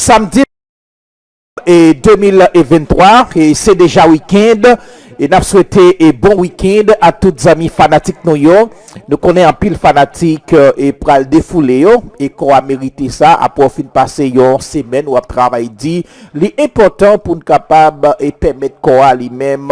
samedi et 2023 et c'est déjà week-end et n'a souhaité un bon week-end à tous les amis fanatiques nous connaissons un pile fanatique et pral défouler et qu'on a mérité ça après fin passer une semaine ou à travail dit l'important pour nous capable et permettre qu'on lui-même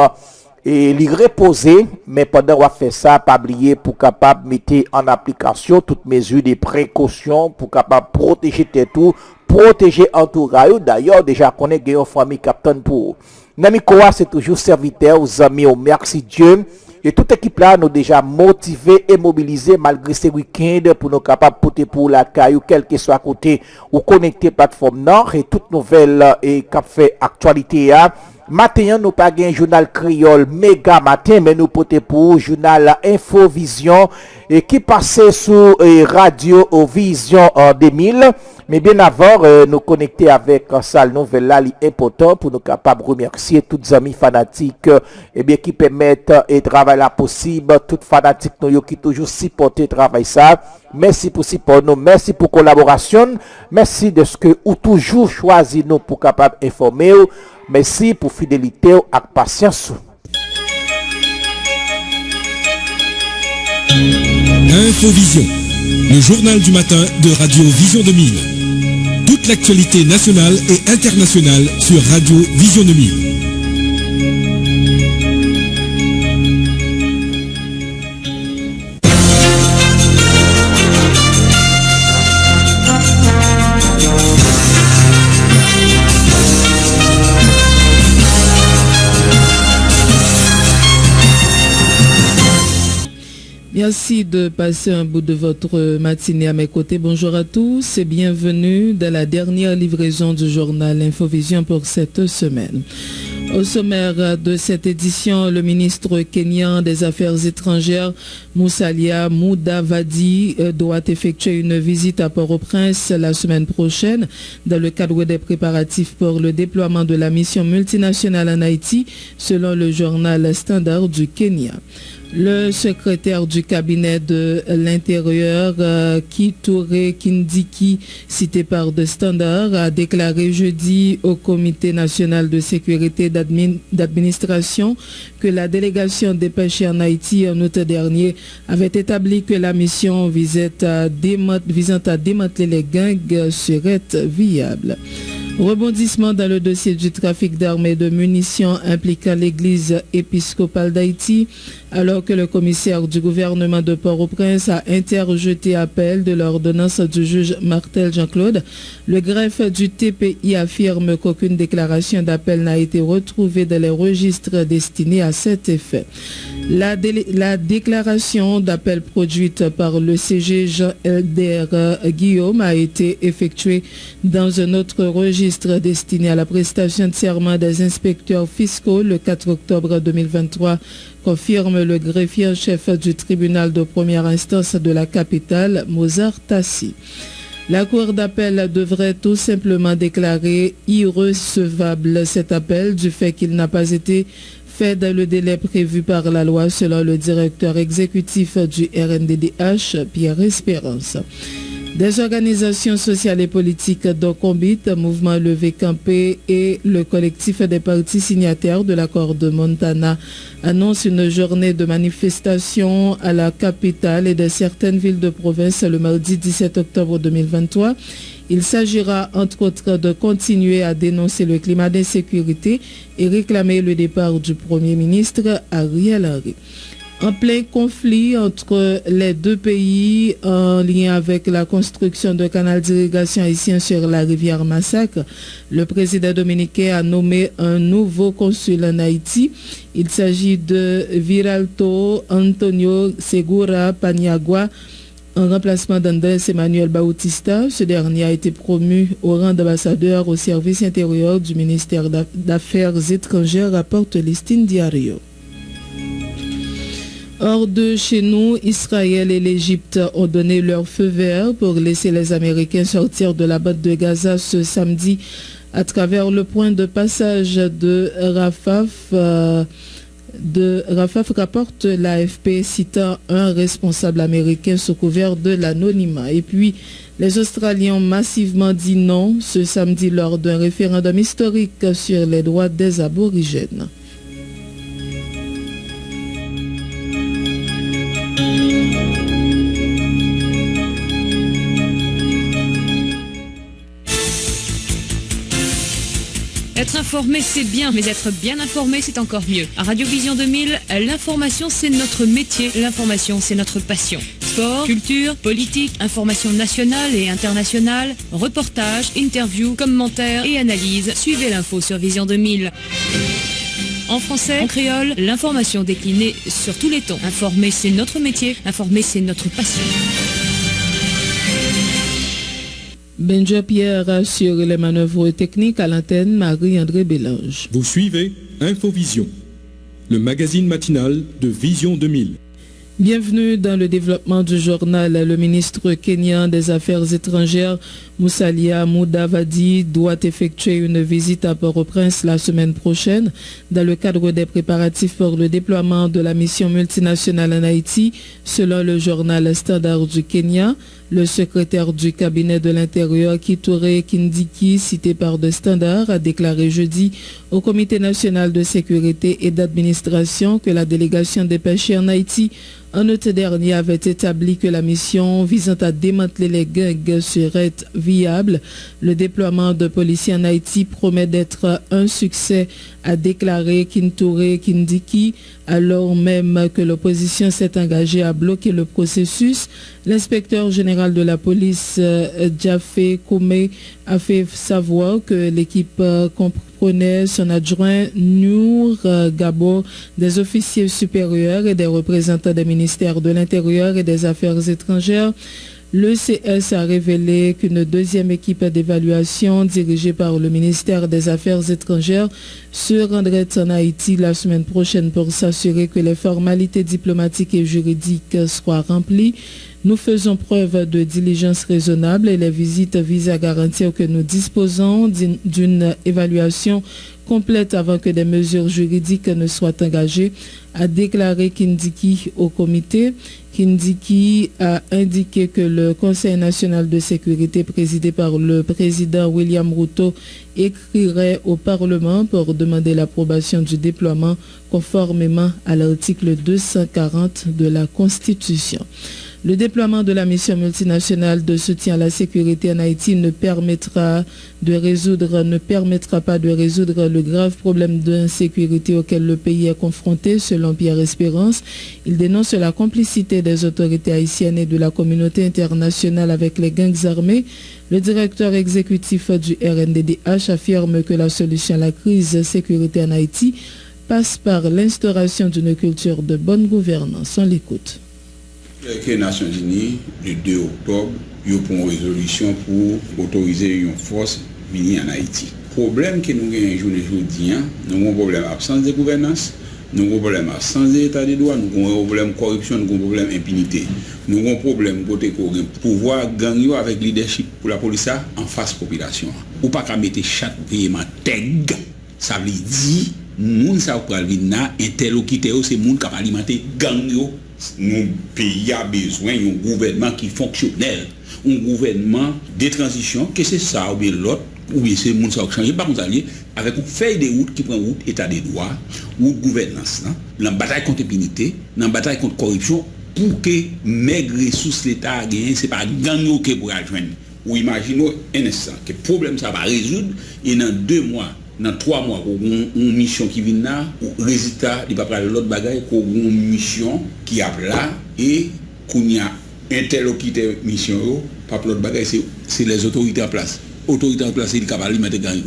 et lui reposer, mais pendant qu'on fait ça, pas oublier pour capable mettre en application toutes mesures de précaution pour capable protéger tout, protéger entourage. D'ailleurs, déjà qu'on est une famille captain pour. Nami Koa, c'est toujours serviteur aux amis, au merci Dieu. Et toute équipe là nous déjà motivé et mobilisé malgré ces week-ends pour nous capables de porter pour la caillou, quel que soit côté ou connecter plateforme Nord et toute nouvelle et cap fait actualité. Matin, nous pas un journal créole méga matin, mais nous porter pour journal Infovision et qui passait sur Radio Vision en 2000. Mais bien avant, nous connecter avec ça nouvelle là, important pour nous capables de remercier tous les amis fanatiques et bien qui permettent et travail là possible, toutes fanatiques nous qui toujours supporter travail ça. Merci pour support nous, merci pour collaboration, merci de ce que ou toujours choisi nous pour capable informer. Merci pour fidélité et patience. Infovision, le journal du matin de Radio Vision 2000. Toute l'actualité nationale et internationale sur Radio Vision 2000. Merci de passer un bout de votre matinée à mes côtés. Bonjour à tous et bienvenue dans la dernière livraison du journal Infovision pour cette semaine. Au sommaire de cette édition, le ministre kenyan des Affaires étrangères, Musalia Mudavadi, doit effectuer une visite à Port-au-Prince la semaine prochaine dans le cadre des préparatifs pour le déploiement de la mission multinationale en Haïti, selon le journal Standard du Kenya. Le secrétaire du cabinet de l'Intérieur, Kitore Kindiki, cité par The Standard, a déclaré jeudi au Comité national de sécurité d'administration que la délégation dépêchée en Haïti en août dernier avait établi que la mission visant à démanteler les gangs serait viable. Rebondissement dans le dossier du trafic d'armes et de munitions impliquant l'église épiscopale d'Haïti, alors que le commissaire du gouvernement de Port-au-Prince a interjeté appel de l'ordonnance du juge Martel Jean-Claude. Le greffe du TPI affirme qu'aucune déclaration d'appel n'a été retrouvée dans les registres destinés à cet effet. La déclaration d'appel produite par le CG Jean-Elder Guillaume a été effectuée dans un autre registre destiné à la prestation de serment des inspecteurs fiscaux le 4 octobre 2023, confirme le greffier en chef du tribunal de première instance de la capitale, Mozart Tassi. La Cour d'appel devrait tout simplement déclarer irrecevable cet appel du fait qu'il n'a pas été fait dans le délai prévu par la loi, selon le directeur exécutif du RNDDH, Pierre Espérance. Des organisations sociales et politiques dont Combit, Mouvement Levé Campé et le collectif des partis signataires de l'accord de Montana annoncent une journée de manifestation à la capitale et de certaines villes de province le mardi 17 octobre 2023. Il s'agira entre autres de continuer à dénoncer le climat d'insécurité et réclamer le départ du Premier ministre Ariel Henry. En plein conflit entre les deux pays en lien avec la construction d'un canal d'irrigation haïtien sur la rivière Massacre, le président dominicain a nommé un nouveau consul en Haïti. Il s'agit de Viralto Antonio Segura Paniagua, en remplacement d'Andrés Emmanuel Bautista. Ce dernier a été promu au rang d'ambassadeur au service intérieur du ministère d'Affaires étrangères, rapporte Listine Diario. Hors de chez nous, Israël et l'Égypte ont donné leur feu vert pour laisser les Américains sortir de la bande de Gaza ce samedi à travers le point de passage de Rafah. de Rafaf rapporte l'AFP citant un responsable américain sous couvert de l'anonymat. Et puis, les Australiens ont massivement dit non ce samedi lors d'un référendum historique sur les droits des aborigènes. Être informé, c'est bien, mais être bien informé, c'est encore mieux. À Radio Vision 2000, l'information, c'est notre métier. L'information, c'est notre passion. Sport, culture, politique, information nationale et internationale, reportages, interviews, commentaires et analyses. Suivez l'info sur Vision 2000. En français, en créole, l'information déclinée sur tous les tons. Informer, c'est notre métier. Informer, c'est notre passion. Benja Pierre sur les manœuvres techniques à l'antenne, Marie-André Bélange. Vous suivez Infovision, le magazine matinal de Vision 2000. Bienvenue dans le développement du journal. Le ministre kenyan des Affaires étrangères, Musalia Mudavadi, doit effectuer une visite à Port-au-Prince la semaine prochaine dans le cadre des préparatifs pour le déploiement de la mission multinationale en Haïti, selon le journal Standard du Kenya. Le secrétaire du cabinet de l'Intérieur, Kitore Kindiki, cité par The Standard, a déclaré jeudi au Comité national de sécurité et d'administration que la délégation dépêchée en Haïti en août dernier avait établi que la mission visant à démanteler les gangs serait viable. Le déploiement de policiers en Haïti promet d'être un succès, a déclaré Kitore Kindiki, alors même que l'opposition s'est engagée à bloquer le processus. L'inspecteur général de la police, Jaffe Kome, a fait savoir que l'équipe comprenait son adjoint Nour Gabo, des officiers supérieurs et des représentants des ministères de l'Intérieur et des Affaires étrangères. Le CS a révélé qu'une deuxième équipe d'évaluation dirigée par le ministère des Affaires étrangères se rendrait en Haïti la semaine prochaine pour s'assurer que les formalités diplomatiques et juridiques soient remplies. Nous faisons preuve de diligence raisonnable et les visites visent à garantir que nous disposons d'une évaluation complète avant que des mesures juridiques ne soient engagées, a déclaré Kindiki au comité. Kindiki a indiqué que le Conseil national de sécurité présidé par le président William Ruto écrirait au Parlement pour demander l'approbation du déploiement conformément à l'article 240 de la Constitution. Le déploiement de la mission multinationale de soutien à la sécurité en Haïti ne permettra pas de résoudre le grave problème d'insécurité auquel le pays est confronté, selon Pierre Espérance. Il dénonce la complicité des autorités haïtiennes et de la communauté internationale avec les gangs armés. Le directeur exécutif du RNDDH affirme que la solution à la crise sécurité en Haïti passe par l'instauration d'une culture de bonne gouvernance. On l'écoute. Les Nations Unies, le 2 octobre, ils ont pris une résolution pour autoriser une force venir en Haïti. Le problème que nous avons aujourd'hui, nous avons un problème d'absence de gouvernance, nous avons un problème d'absence d'état de droit, nous avons un problème de corruption, nous avons un problème d'impunité. Nous avons un problème de pouvoir gagner avec leadership pour la police en face de la population. Ou pas qu'à mettre chaque paiement teg, ça veut dire, nous savons que interlocuteur, c'est les gens qui ont alimenté gang. Nous pays a besoin d'un gouvernement qui est fonctionnel, un gouvernement de transition, que c'est ça ou bien l'autre, ou bien c'est le monde qui a changé, par contre, avec une feuille de route qui prend route, état de droit, ou gouvernance, dans la bataille contre l'impunité, dans la bataille contre la corruption, pour que maigre ressources l'État a gagné, ce n'est pas gagner que pour rejoindre. Ou imaginons un instant que le problème ça va résoudre, et dans 2 mois, dans 3 mois, une mission qui vient là, le résultat, il va parler de l'autre bagaille, une mission qui a là, et qu'on y a interlocuteur mission, pas l'autre bagaille, c'est les autorités en place. Autorités en place, c'est les capables de mettre gang.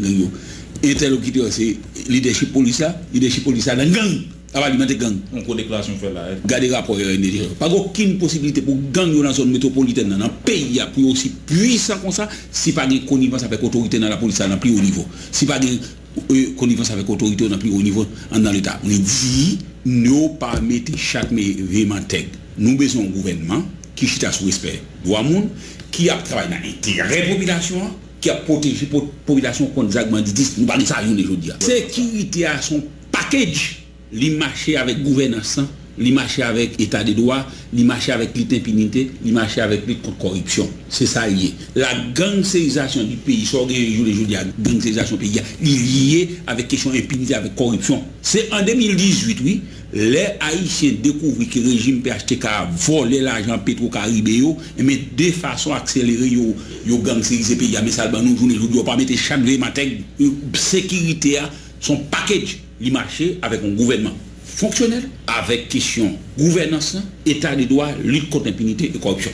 Interlocuteur, c'est leadership police, dans gang. Ça va alimenter gang. On peut déclaration fait là. Gardez le rapport RNDD. Pas aucune possibilité pour gang dans la zone métropolitaine, dans le pays, pour aussi puissant comme ça, si pas de connivence avec l'autorité dans la police, dans le plus haut niveau. Si pas de connivence avec l'autorité dans le plus haut niveau dans l'État. On dit, ne pas mettre chaque véhément teg. Nous besoin d'un gouvernement qui chita sous respect droit monde, qui a travaillé dans l'intérêt de la population, qui a protégé la population contre les agments de 10. Nous parlons de ça aujourd'hui. Sécurité à son package. li marcher avec gouvernance, li marcher avec état de droit, li marcher avec l'impunité, li marcher avec la corruption. C'est ça lié. La gangsterisation du pays, sur les jours la gangsterisation du pays, liée avec question impunité, avec corruption. C'est en 2018, oui, les Haïtiens découvrent que le régime PHTK a volé l'argent Petro-Caribé, mais de façon accélérée, yo gangsterisé pays. Mais ça, nous, journée, ne pas mettre chaque matin, sécurité, son package, li marcher avec un gouvernement fonctionnel, avec question gouvernance, état de droit, lutte contre l'impunité et corruption.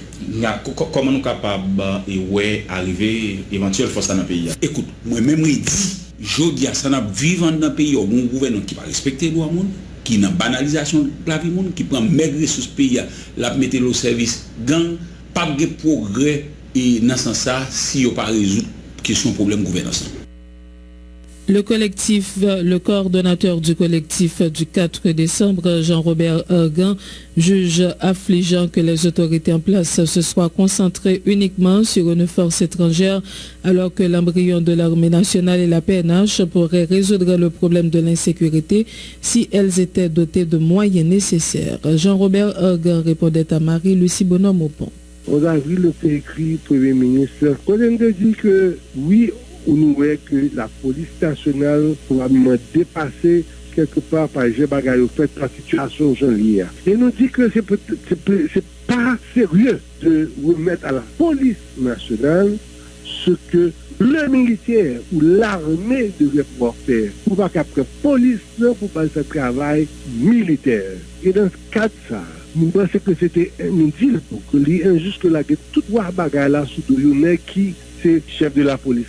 Comment nous sommes capables d'arriver éventuellement force dans le pays? Écoute, moi-même, je dis, je dis à ça, nous vivons dans un pays où un gouvernement qui va respecter les droits monde, qui n'a banalisation de la vie monde, qui prend maigre ressources pays, la mettre au service gang, pas de progrès et dans ce sens si on pas résoudre question problème gouvernance. Le coordonnateur du collectif du 4 décembre, Jean-Robert Ergan, juge affligeant que les autorités en place se soient concentrées uniquement sur une force étrangère alors que l'embryon de l'armée nationale et la PNH pourraient résoudre le problème de l'insécurité si elles étaient dotées de moyens nécessaires. Jean-Robert Ergan répondait à Marie-Lucie Bonhomme-Aupont. On a vu le fait écrit Premier ministre. On a dit que oui, on nous voit que la police nationale probablement dépassée quelque part par les bagages au fait la situation janvier. Et nous dit que c'est pas sérieux de remettre à la police nationale ce que le militaire ou l'armée devrait pouvoir faire. Pour pas qu'après police, pour pas ce travail militaire. Et dans ce cas de ça, nous pensons que c'était un deal pour que l'injuste que la guerre, tout le bagage là sous le qui c'est chef de la police.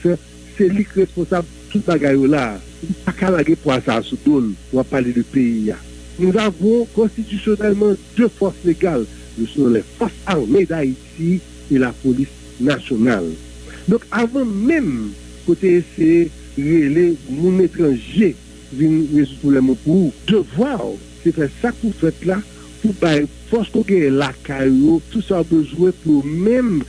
C'est lui qui est responsable de tout bagaille là. Il n'y a pas qu'à pour ça sous dôle pour parler du pays. Nous avons constitutionnellement deux forces légales. Nous sommes les forces armées d'Haïti et la police nationale. Donc avant même côté essayer de mon étranger venir résoudre le problème pour devoir, c'est faire ça que vous faites là, pour force qu'on ait la caillou, tout ça a besoin pour même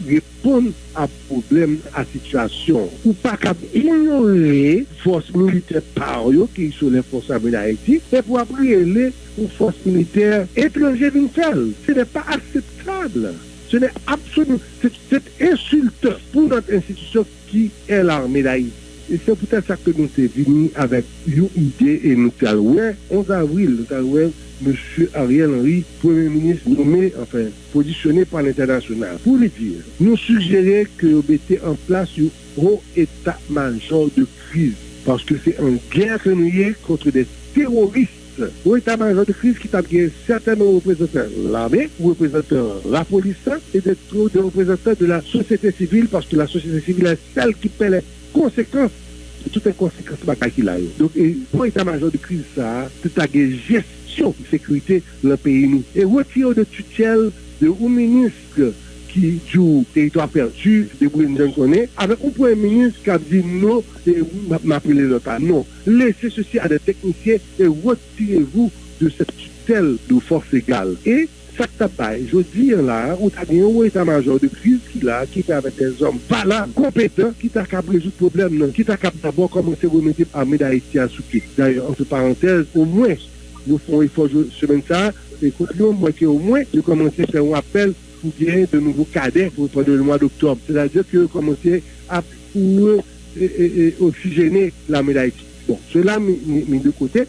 répondre à problème, à situation. Ou pas qu'à ignorer forces militaires par eux, qui sont les forces armées d'Haïti, et pour après les forces militaires étrangères d'une seule. Ce n'est pas acceptable. Ce n'est absolument, c'est insultant pour notre institution qui est l'armée d'Haïti. Et c'est peut-être ça que nous sommes venus avec une idée et nous avons 11 avril, nous avons M. Ariel Henry, Premier ministre nommé, enfin, positionné par l'international. Pour le dire, nous suggérons que vous mettez en place un haut état-major de crise. Parce que c'est en guerre que nous y contre des terroristes. Au état-major de crise qui a certainement représentants de l'armée, représentants de la police et des représentants de la société civile, parce que la société civile est celle qui paie les conséquences de toutes les conséquences qu'il a. Donc, pour l'état-major de crise, ça, c'est la gestion de sécurité dans le pays. Nous. Et retirer de tutelle de un ministre qui joue territoire perdu, de Brindon connaît, avec un premier ministre qui a dit non, et vous m'appelez le cas. Non. Laissez ceci à des techniciens et retirez-vous de cette tutelle de force égale. Et ça tabaye, je dis là, on a dit un état-major de crise qui fait avec des hommes valants, compétents, qui t'a qu'à résoudre le problème, qui t'a qu'à d'abord commencer à remettre l'armée d'Haïti à souquer. D'ailleurs, entre parenthèses, au moins, nous faisons un effort semaine ça, et continuons, moi qui au moins, nous commençons à faire un appel pour bien de nouveaux cadets pour le mois d'octobre. C'est-à-dire que commencer à pour oxygéner l'armée d'Haïti. Bon, cela mis de côté,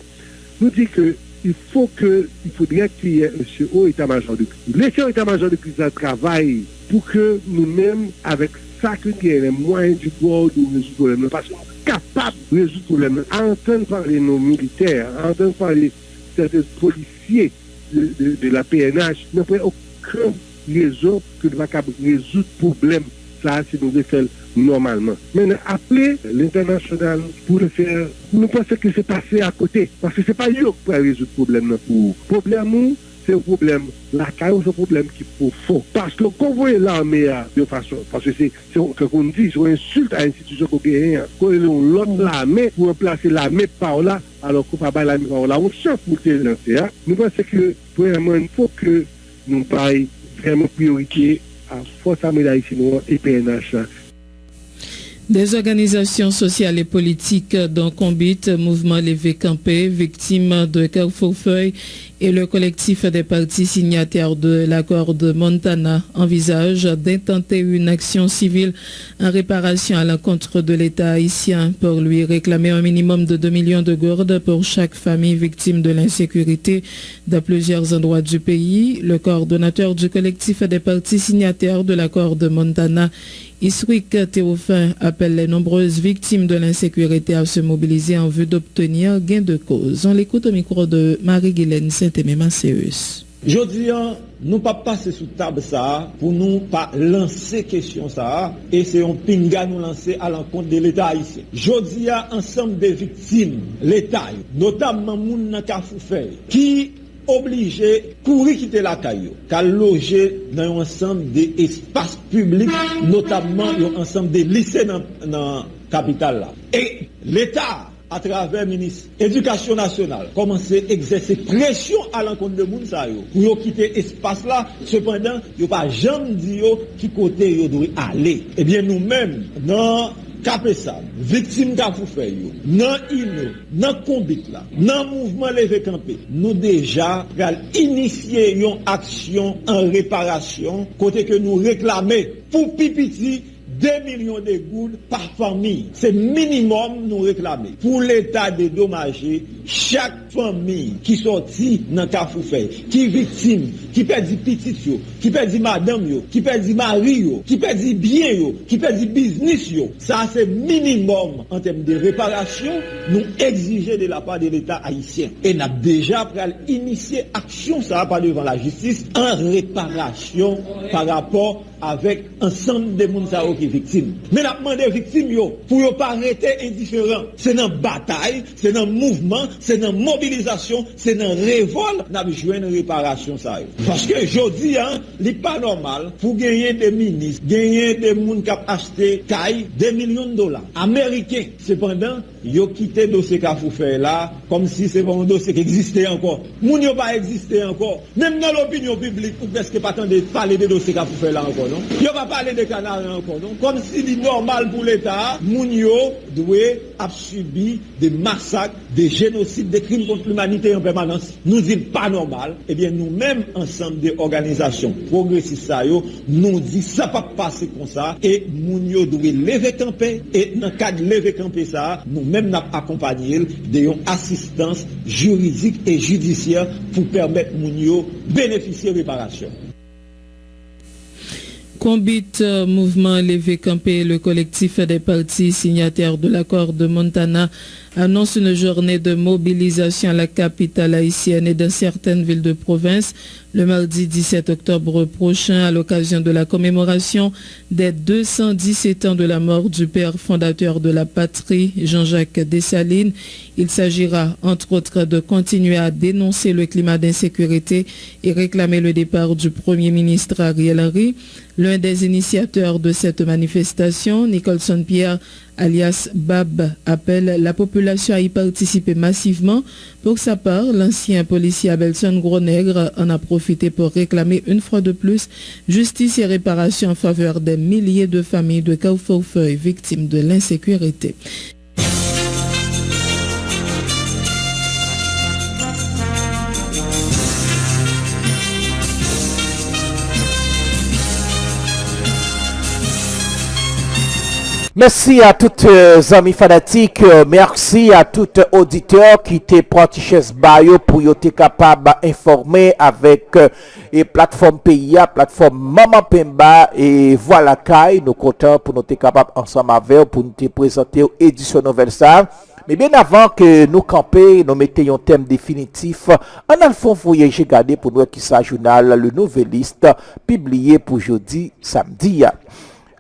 nous dit que il faudrait qu'il y ait un haut état-major de crise. Laissez l'état-major de crise à travail pour que nous-mêmes, avec ça, que nous ayons les moyens du bord de résoudre le problème. Parce qu'on est capable de résoudre le problème. Entendre parler nos militaires, entendre parler certains policiers de la PNH, n'a pas aucune raison que nous ne pouvons pas résoudre le problème. Ça, si nous le faisons normalement. Maintenant, appeler l'international pour le faire, nous pensons que c'est passé à côté. Parce que ce n'est pas eux qui peuvent résoudre le problème. Le problème, c'est un problème. La carrière, c'est un problème qui est profond. Parce que quand vous voyez l'armée de façon, parce que c'est qu'on dit, c'est une insulte à l'institution qu'on gagne. Quand l'autre l'armée pour remplacer l'armée par là, alors qu'on ne peut pas l'armée par là, on cherche pour le lancer. Nous pensons que, vraiment, il faut que nous parlions vraiment priorité à Force armée d'Haïti et PNH. Des organisations sociales et politiques dont Combit, Mouvement Levé Campé, victime de Carrefour-Feuille et le collectif des partis signataires de l'accord de Montana envisagent d'intenter une action civile en réparation à l'encontre de l'État haïtien pour lui réclamer un minimum de 2 millions de gourdes pour chaque famille victime de l'insécurité dans plusieurs endroits du pays. Le coordonnateur du collectif des partis signataires de l'accord de Montana, Isric Théophin, appelle les nombreuses victimes de l'insécurité à se mobiliser en vue d'obtenir gain de cause. On l'écoute au micro de Marie-Guylaine Saint-Aimé-Macéus. Jodi, nous pas passer sous table ça pour nous pas lancer question ça et c'est un pinga nous lancer à l'encontre de l'État haïtien. Jodi, ensemble des victimes, l'État, notamment moun nan Carrefour-Feuille, qui obligé courir quitter la caillou, qu'à loger dans un ensemble d'espaces publics, notamment un ensemble de lycées dans la capitale là. Et l'État, à travers le ministre de l'Éducation nationale, commencer à exercer pression à l'encontre de moun sa yo pour quitter l'espace là. Cependant, il n'y a pas jamais dit qui côté yo doit aller. Eh bien, nous-mêmes, dans Capessam, victime Carrefour-Feuille, dans INO, dans Combit là, dans mouvement Levé Campé, nous déjà initié une action en réparation, côté que nous réclamons pour Pipiti 2 millions de gouttes par famille. C'est minimum nous réclamer. Pour l'État dédommager chaque famille qui sortit dans Carrefour-Feuille, qui victime, qui perd petit yo, qui perd madame yo, qui perd mari yo, qui perd bien yo, qui perd business yo. Ça c'est minimum en termes de réparation nous exiger de la part de l'État haïtien. Et n'a déjà initié action ça pas devant la justice en réparation par rapport avec ensemble des gens qui sont victimes. Mais la demande des victimes, pour ne pas arrêter indifférent, c'est dans la bataille, c'est dans le mouvement, c'est dans la mobilisation, c'est dans la révolte, nous avons joué une réparation. Ça. Parce que je dis, il n'est pas normal pour gagner des ministres, gagner des gens qui ont acheté 2 millions de dollars américains. Cependant, ils ont quitté le dossier Carrefour-Feuille là, comme si c'est un dossier qui existait encore. Les gens n'ont pas existé encore. Même dans l'opinion publique, ou presque pas tant de parler de dossier Carrefour-Feuille là encore. Non? Il ne va pas parler de Canaries encore. Non? Comme si c'est normal pour l'État, Mounio doit subir des massacres, des génocides, des crimes contre l'humanité en permanence. Nous disons pas normal. Eh bien, nous-mêmes, ensemble des organisations progressistes, nous disons ça ne va pas passer comme ça. Et Mounio doit lever campé. Et dans le cadre de lever campé, ça, nous-mêmes, nous accompagné d'une assistance juridique et judiciaire pour permettre Mounio bénéficier de réparation. Combit, Mouvement Levé Campé, le collectif des partis signataires de l'accord de Montana, annonce une journée de mobilisation à la capitale haïtienne et dans certaines villes de province le mardi 17 octobre prochain à l'occasion de la commémoration des 217 ans de la mort du père fondateur de la patrie, Jean-Jacques Dessalines. Il s'agira entre autres de continuer à dénoncer le climat d'insécurité et réclamer le départ du Premier ministre Ariel Henry. L'un des initiateurs de cette manifestation, Nicholson Pierre, alias Bab, appelle la population à y participer massivement. Pour sa part, l'ancien policier Abelson Gros-Nègre en a profité pour réclamer une fois de plus justice et réparation en faveur des milliers de familles de Carrefour-Feuille victimes de l'insécurité. Merci à toutes amis fanatiques, merci à tout auditeurs qui étaient pratichés bayo pour être capable d'informer avec et plateforme PIA, plateforme Maman Pemba et voilà Kai, nous comptons pour nous être capable ensemble avec pour nous présenter édition nouvelle ça. Mais bien avant que nous camper, nous mettions un thème définitif, en alphon voyage garder pour nous qui ça journal le Nouvelliste publié pour jeudi samedi.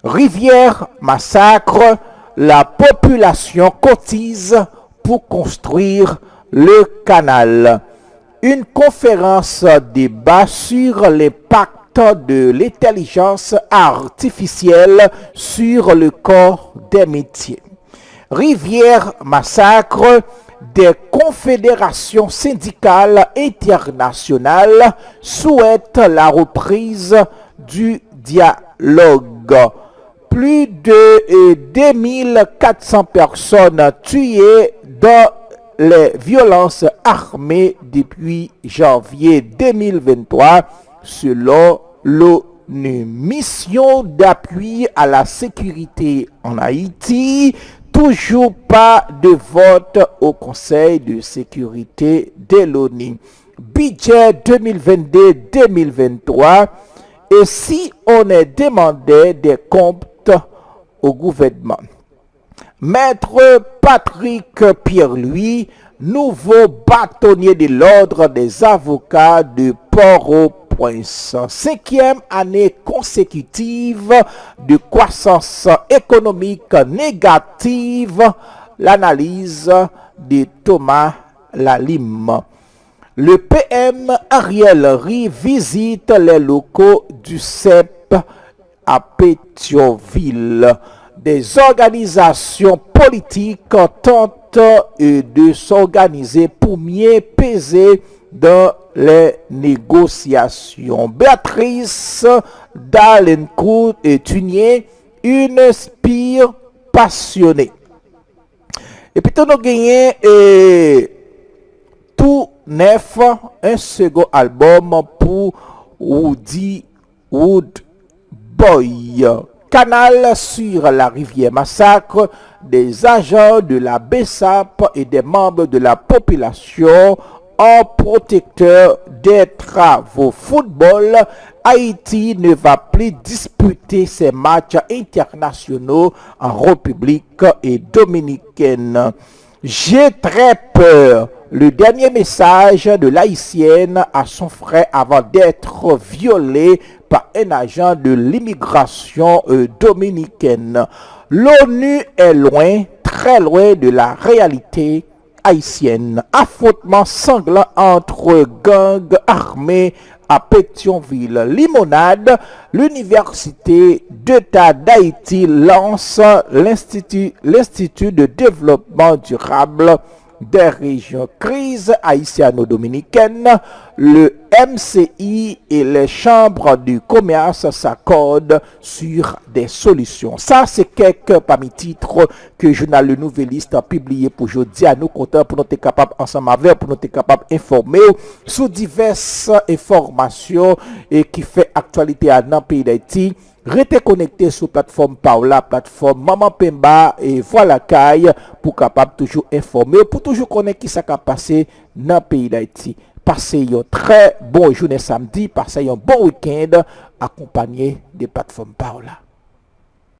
Rivière massacre, la population cotise pour construire le canal. Une conférence débat sur l'impact de l'intelligence artificielle sur le corps des métiers. Rivière massacre, des confédérations syndicales internationales souhaitent la reprise du dialogue. plus de 2400 personnes tuées dans les violences armées depuis janvier 2023 selon l'ONU. Mission d'appui à la sécurité en Haïti, toujours pas de vote au Conseil de sécurité de l'ONU. Budget 2022-2023, et si on est demandé des comptes au gouvernement. Maître Patrick Pierre-Louis, nouveau bâtonnier de l'ordre des avocats de Port-au-Prince. 5e année consécutive de croissance économique négative, l'analyse de Thomas Lalime. Le PM Ariel Ri visite les locaux du CEP à Pétionville. Des organisations politiques tentent de s'organiser pour mieux peser dans les négociations. Béatrice Dalencourt et Tunier, une spire passionnée. Et puis, nous avons gagné tout neuf, un second album pour Woody Woodboy. Canal sur la rivière Massacre, des agents de la BESAP et des membres de la population en protecteur des travaux. Football, Haïti ne va plus disputer ses matchs internationaux en République dominicaine. J'ai très peur. Le dernier message de l'haïtienne à son frère avant d'être violée par un agent de l'immigration dominicaine. L'ONU est loin, très loin de la réalité haïtienne. Affrontement sanglant entre gangs armés à Pétionville. Limonade, l'Université d'État d'Haïti lance l'Institut de développement durable des régions. Crise haïtiano-dominicaine, le MCI et les chambres du commerce s'accordent sur des solutions. Ça, c'est quelques parmi titres que le journal Le Nouvelliste a publié pour aujourd'hui. À nous comptons pour nous être capables ensemble avec, pour nous être capables d'informer sur diverses informations et qui fait actualité dans le pays d'Haïti. Restez connecté sur plateforme Paola, plateforme Maman Pemba et Voilà Caille pour capable toujours informer, pour toujours connaître qui ça a passé dans le pays d'Haïti. Passez un très bon journée samedi, passez un bon week-end accompagné des plateformes Paola.